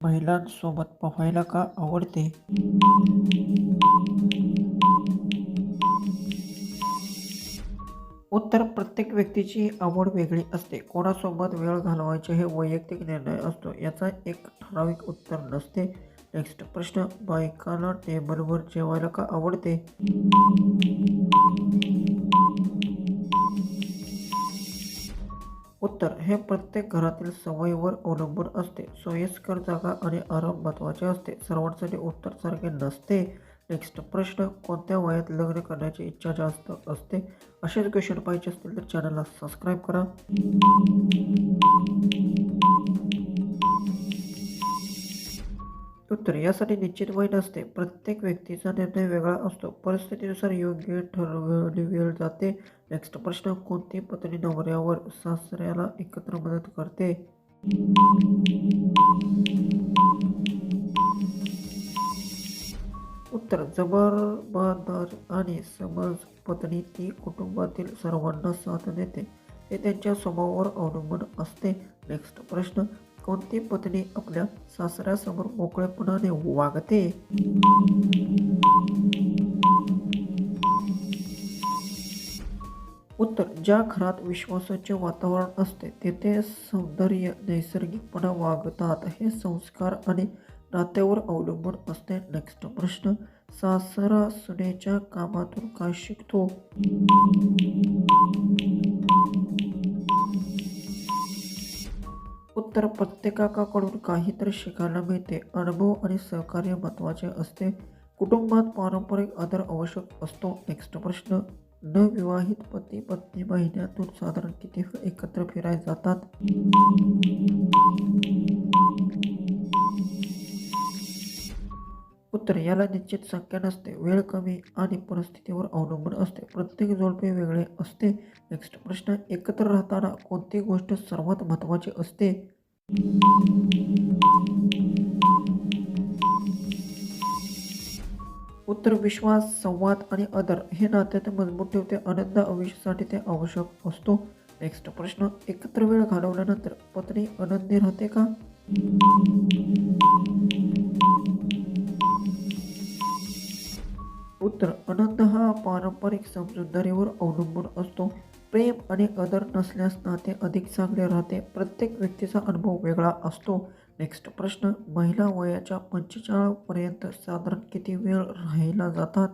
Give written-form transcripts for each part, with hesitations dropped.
महिलांसोबत पोहायला का आवडते? उत्तर: प्रत्येक व्यक्तीची आवड वेगळी असते. कोणासोबत वेळ घालवायचे हे वैयक्तिक निर्णय असतो. याचा एक ठराविक उत्तर नसते. नेक्स्ट प्रश्न: बायकांना टेबलवर जेवायला का आवडते? उत्तर: हे प्रत्येक घरातील सवयीवर अवलंबून असते. सोयीस्कर जागा आणि आराम महत्त्वाचे असते. सर्वांसाठी उत्तर सारखे नसते. नेक्स्ट प्रश्न: कोणत्या वयात लग्न करण्याची इच्छा जास्त असते? असेच क्वेश्चन पाहिजे असतील तर चॅनलला सबस्क्राईब करा. उत्तर: यासाठी निश्चित वय नसते. प्रत्येक व्यक्तीचा निर्णय वेगळा असतो. परिस्थितीनुसार योग्य ठरवली वेळ जाते. नेक्स्ट प्रश्न: कोणती पत्नी नवऱ्यावर सासऱ्याला एकत्र मदत करते? उत्तर: जबाबदार आणि समज पत्नी. ती कुटुंबातील सर्वांना साथ देते. ते त्यांच्या स्वभावावर अवलंबून असते. नेक्स्ट प्रश्न: कोणती पत्नी आपल्या सासऱ्यासमोर मोकळेपणाने वागते? उत्तर: ज्या घरात विश्वासाचे वातावरण असते तेथे सौंदर्य नैसर्गिकपणा वागतात. हे संस्कार आणि नात्यावर अवलंबून असते. नेक्स्ट प्रश्न: सासरा सुनेच्या कामातून काय शिकतो? उत्तर: प्रत्येकाकडून काहीतरी शिकायला मिळते. अनुभव आणि सहकार्य महत्त्वाचे असते. कुटुंबात पारंपरिक आदर आवश्यक असतो. नेक्स्ट प्रश्न: नवविवाहित पती पत्नी महिन्यातून साधारण किती वेळ एकत्र फिरायला जातात? उत्तर: याला निश्चित संख्या नसते. वेळ कमी आणि परिस्थितीवर अवलंबून असते. प्रत्येक जोडपे वेगळे असते. नेक्स्ट प्रश्न: एकत्र राहताना कोणती गोष्ट सर्वात महत्त्वाची असते? उत्तर: विश्वास, संवाद आणि आदर हे नात्यात मजबूत ठेवते. आनंद आयुष्यासाठी ते आवश्यक असतो. नेक्स्ट प्रश्न: एकत्र वेळ घालवल्यानंतर पत्नी आनंदी राहते का? उत्तर: आनंद हा पारंपरिक समजूतदारीवर अवलंबून असतो. प्रेम आणि आदर नसल्यास नाते अधिक चांगले राहते. प्रत्येक व्यक्तीचा अनुभव वेगळा असतो. नेक्स्ट प्रश्न: महिला वयाच्या 45 पर्यंत साधारण किती वेळ राहायला जातात?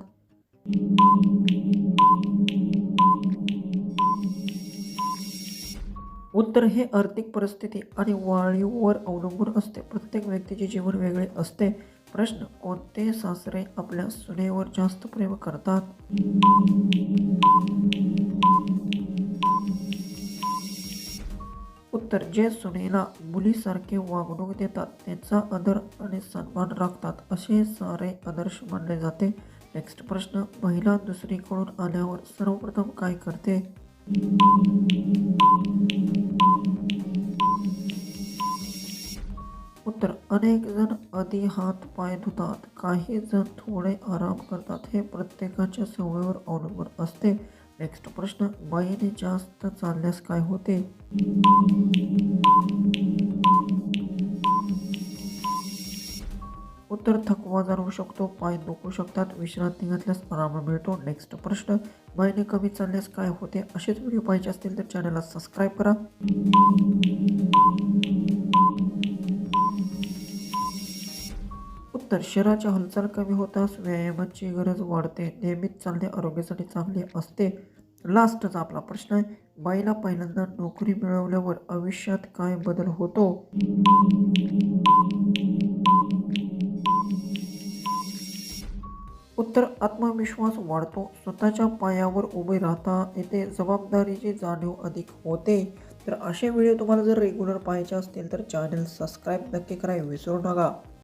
उत्तर: हे आर्थिक परिस्थिती आणि वाढीवर अवलंबून असते. प्रत्येक व्यक्तीचे जीवन वेगळे असते. प्रश्न: कोणते सासरे आपल्या सुनेवर जास्त प्रेम करतात? उत्तर: जे सुनेला मुलीसारखे वागणूक देतात, त्यांचा आदर आणि सन्मान राखतात, असे सारे आदर्श मानले जाते. नेक्स्ट प्रश्न: महिला दुसरीकडून आल्यावर सर्वप्रथम काय करते? उत्तर: अनेक जण आधी हात पाय धुतात, काही जण थोडे आराम करतात. हे प्रत्येकाच्या सवयीवर अवलंबून असते. नेक्स्ट प्रश्न: बाईने जास्त चालल्यास काय होते? उत्तर: थकवा जाणवू शकतो, पाय दुखू शकतात, विश्रांती घेतल्यास आराम मिळतो. नेक्स्ट प्रश्न: बाईने कमी चालल्यास काय होते? असेच व्हिडिओ पाहिजे असतील तर चॅनलला सबस्क्राईब करा. उत्तर: शरीराची हालचाल कमी होताच व्यायामाची गरज वाढते. नियमित चालणे आरोग्यासाठी चांगले असते. लास्टचा आपला प्रश्न आहे: बाईला पहिल्यांदा नोकरी मिळवल्यावर आयुष्यात काय बदल होतो? उत्तर: आत्मविश्वास वाढतो, स्वतःच्या पायावर उभे राहता येते, जबाबदारीची जाणीव अधिक होते. तर असे व्हिडिओ तुम्हाला जर रेग्युलर पाहायचे असतील तर चॅनल सबस्क्राईब नक्की करायला विसरू नका.